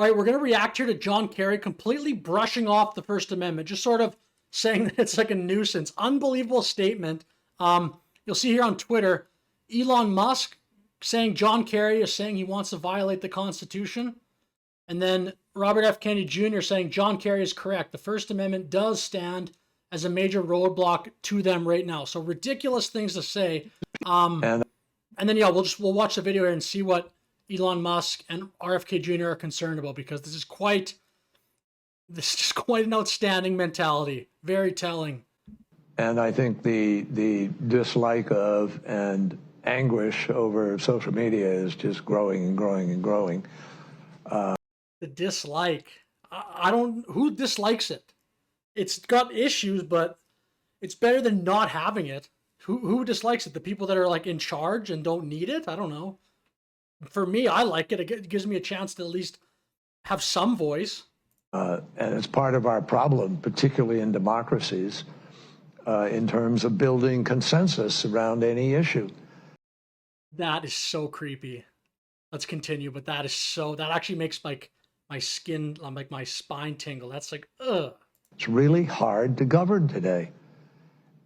All right, we're going to react here to John Kerry completely brushing off the First Amendment, just sort of saying that it's like a nuisance. Unbelievable statement. You'll see here on Twitter, Elon Musk saying John Kerry is saying he wants to violate the Constitution. And then Robert F. Kennedy Jr. saying John Kerry is correct. The First Amendment does stand as a major roadblock to them right now. So ridiculous things to say. And then yeah, we'll watch the video here and see what Elon Musk and RFK Jr. are concerned about, because this is just quite an outstanding mentality. Very telling. And I think the dislike of and anguish over social media is just growing and growing and growing. The dislike. Who dislikes it? It's got issues, but it's better than not having it. Who dislikes it? The people that are like in charge and don't need it? I don't know. For me, I like it. It gives me a chance to at least have some voice. And it's part of our problem, particularly in democracies, in terms of building consensus around any issue. That is so creepy. Let's continue, but that actually makes like my skin, like my spine tingle. That's like, ugh. It's really hard to govern today.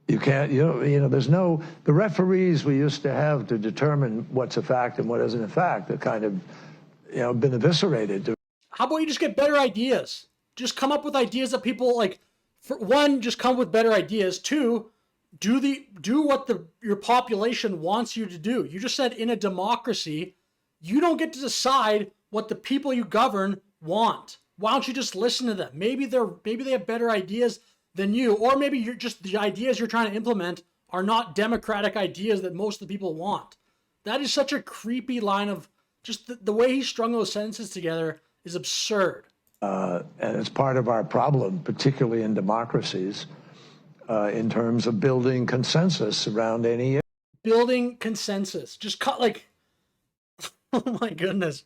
You can't, the referees we used to have to determine what's a fact and what isn't a fact, that kind of, been eviscerated. How about you just get better ideas? Just come up with ideas that people like. For one, just come with better ideas. Two, do what your population wants you to do. You just said in a democracy, you don't get to decide what the people you govern want. Why don't you just listen to them? Maybe they have better ideas than you, or maybe the ideas you're trying to implement are not democratic ideas that most of the people want. That is such a creepy line of just the way he strung those sentences together is absurd. And it's part of our problem, particularly in democracies, in terms of building consensus around any issue. Building consensus. Just cut like, oh my goodness.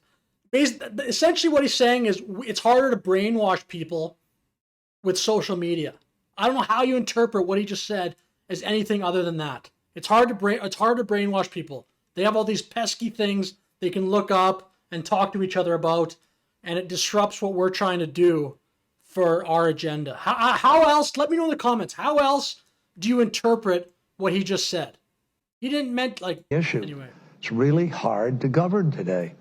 Essentially what he's saying is it's harder to brainwash people with social media. I don't know how you interpret what he just said as anything other than that. It's hard to brainwash people. They have all these pesky things they can look up and talk to each other about, and it disrupts what we're trying to do for our agenda. How else, let me know in the comments, how else do you interpret what he just said? He didn't meant like, issue. Anyway. It's really hard to govern today.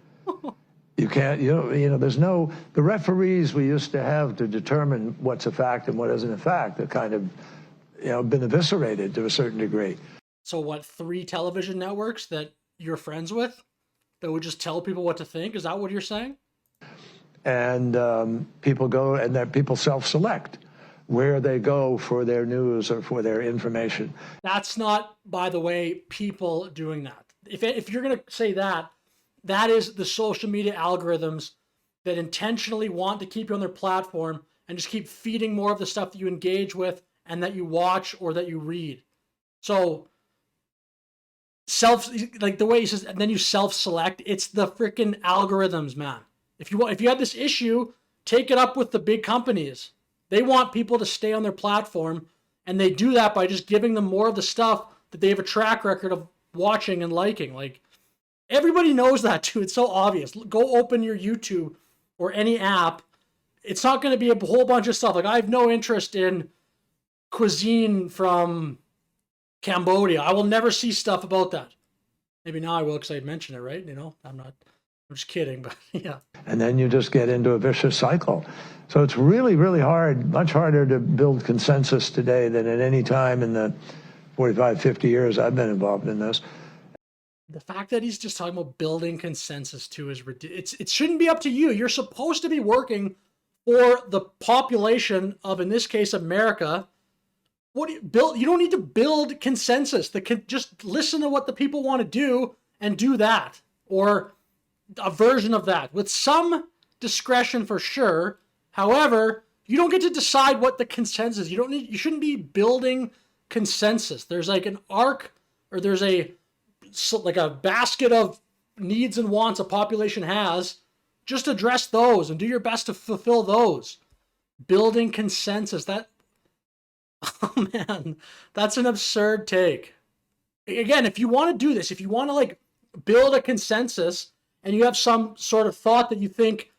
You can't, the referees we used to have to determine what's a fact and what isn't a fact, that kind of, been eviscerated to a certain degree. So what, 3 television networks that you're friends with that would just tell people what to think? Is that what you're saying? And people go, and that people self-select where they go for their news or for their information. That's not, by the way, people doing that. If you're going to say that, that is the social media algorithms that intentionally want to keep you on their platform and just keep feeding more of the stuff that you engage with and that you watch or that you read. So like the way he says, and then you self-select, it's the freaking algorithms, man. If you have this issue, take it up with the big companies. They want people to stay on their platform, and they do that by just giving them more of the stuff that they have a track record of watching and liking. Like, everybody knows that too. It's so obvious. Go open your YouTube or any app. It's not going to be a whole bunch of stuff. Like, I have no interest in cuisine from Cambodia. I will never see stuff about that. Maybe now I will because I mentioned it, right? I'm just kidding, but yeah. And then you just get into a vicious cycle. So it's really, really hard, much harder to build consensus today than at any time in the 45, 50 years I've been involved in this. The fact that he's just talking about building consensus too is ridiculous. It shouldn't be up to you. You're supposed to be working for the population of, in this case, America. What do you build? You don't need to build consensus. Just listen to what the people want to do and do that, or a version of that with some discretion for sure. However, you don't get to decide what the consensus. You shouldn't be building consensus. There's like an arc, or there's like a basket of needs and wants a population has. Just address those and do your best to fulfill those. Building consensus. Oh man, that's an absurd take. Again, if you want to do this, if you want to like build a consensus and you have some sort of thought that you think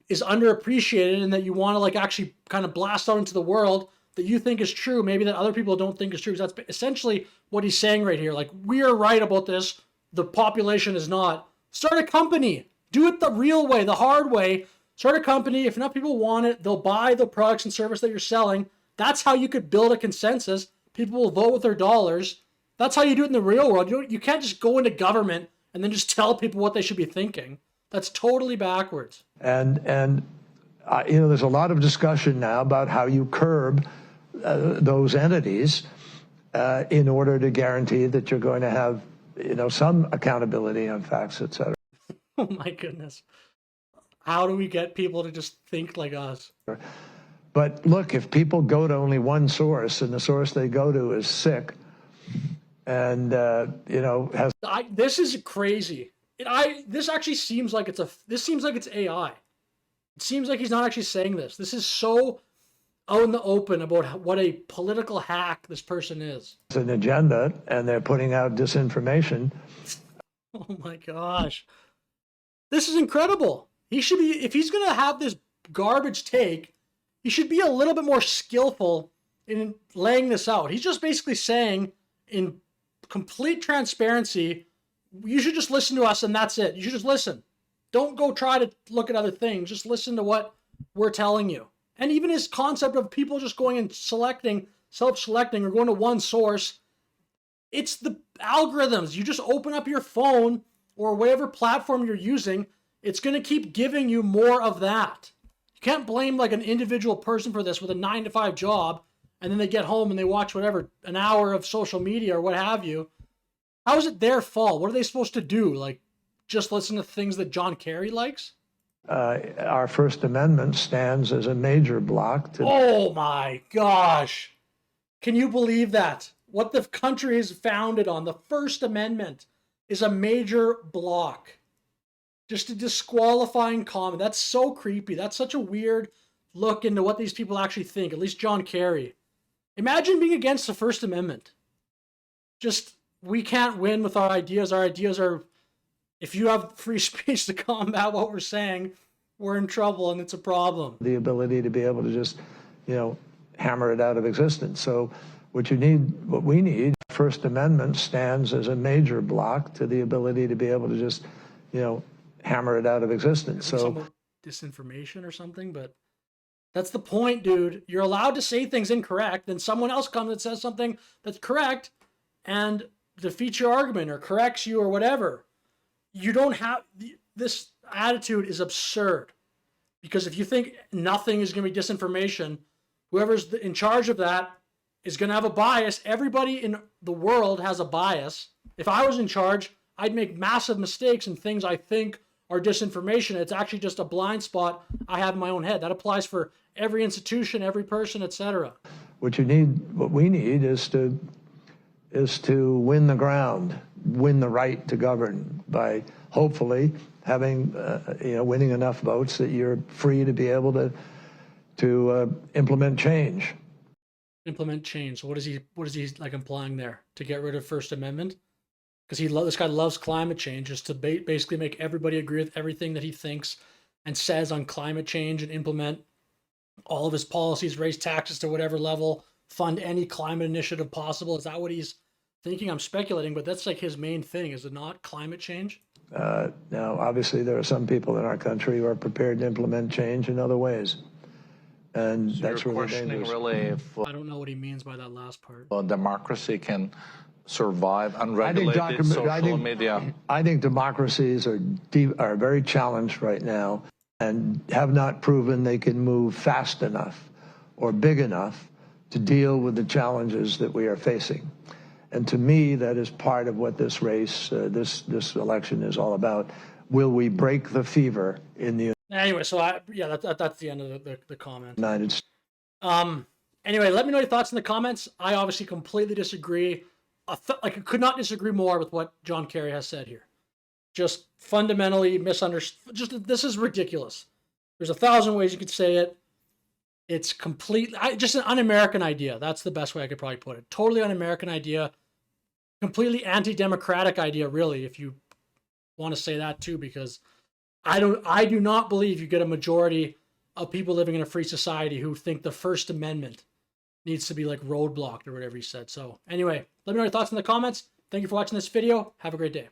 is underappreciated and that you want to like actually kind of blast out into the world that you think is true, maybe that other people don't think is true. That's essentially what he's saying right here. Like, we are right about this. The population is not. Start a company. Do it the real way, the hard way. Start a company. If enough people want it, they'll buy the products and service that you're selling. That's how you could build a consensus. People will vote with their dollars. That's how you do it in the real world. You can't just go into government and then just tell people what they should be thinking. That's totally backwards. And there's a lot of discussion now about how you curb those entities in order to guarantee that you're going to have, some accountability on facts, et cetera. Oh my goodness. How do we get people to just think like us? But look, if people go to only one source and the source they go to is sick and, has... This is crazy. This actually seems like it's AI. It seems like he's not actually saying this. This is so out in the open about what a political hack this person is. It's an agenda, and they're putting out disinformation. Oh my gosh. This is incredible. He should be, if he's going to have this garbage take, he should be a little bit more skillful in laying this out. He's just basically saying, in complete transparency, you should just listen to us and that's it. You should just listen. Don't go try to look at other things. Just listen to what we're telling you. And even his concept of people just going and self-selecting or going to one source, it's the algorithms. You just open up your phone or whatever platform you're using, it's going to keep giving you more of that. You can't blame like an individual person for this with a 9-to-5 job and then they get home and they watch whatever, an hour of social media or what have you. How is it their fault? What are they supposed to do? Like, just listen to things that John Kerry likes? Our First Amendment stands as a major block to... Oh my gosh. Can you believe that? What the country is founded on, the First Amendment, is a major block. Just a disqualifying comment. That's so creepy. That's such a weird look into what these people actually think, at least John Kerry. Imagine being against the First Amendment. Just, we can't win with our ideas. Our ideas are, if you have free speech to combat what we're saying, we're in trouble and it's a problem. The ability to be able to just, hammer it out of existence. So what we need, First Amendment stands as a major block to the ability to be able to just, hammer it out of existence. So disinformation or something, but that's the point, dude. You're allowed to say things incorrect, then someone else comes and says something that's correct and defeats your argument or corrects you or whatever. You don't have... This attitude is absurd, because if you think nothing is going to be disinformation, whoever's in charge of that is going to have a bias. Everybody in the world has a bias. If I was in charge, I'd make massive mistakes in things I think are disinformation. It's actually just a blind spot I have in my own head. That applies for every institution, every person, etc. What we need is to win the ground, win the right to govern by hopefully having, winning enough votes that you're free to be able to implement change. Implement change. So what is he like implying there? To get rid of First Amendment? Because this guy loves climate change, just to basically make everybody agree with everything that he thinks and says on climate change and implement all of his policies, raise taxes to whatever level, fund any climate initiative possible. Is that what he's thinking? I'm speculating, but that's like his main thing, is it not? Climate change? Now, obviously, there are some people in our country who are prepared to implement change in other ways. And so that's really dangerous. Really if, I don't know what he means by that last part. Democracy can survive unregulated social media. I think democracies are very challenged right now and have not proven they can move fast enough or big enough to deal with the challenges that we are facing. And to me, that is part of what this race, this election is all about. Will we break the fever in the Anyway, so that's the end of the comment. United States? Anyway, let me know your thoughts in the comments. I obviously completely disagree. I could not disagree more with what John Kerry has said here. Just fundamentally misunderstood. This is ridiculous. There's 1,000 ways you could say it. It's just an un-American idea. That's the best way I could probably put it. Totally un-American idea. Completely anti-democratic idea, really, if you want to say that too, because I do not believe you get a majority of people living in a free society who think the First Amendment needs to be like roadblocked or whatever he said. So anyway, let me know your thoughts in the comments. Thank you for watching this video. Have a great day.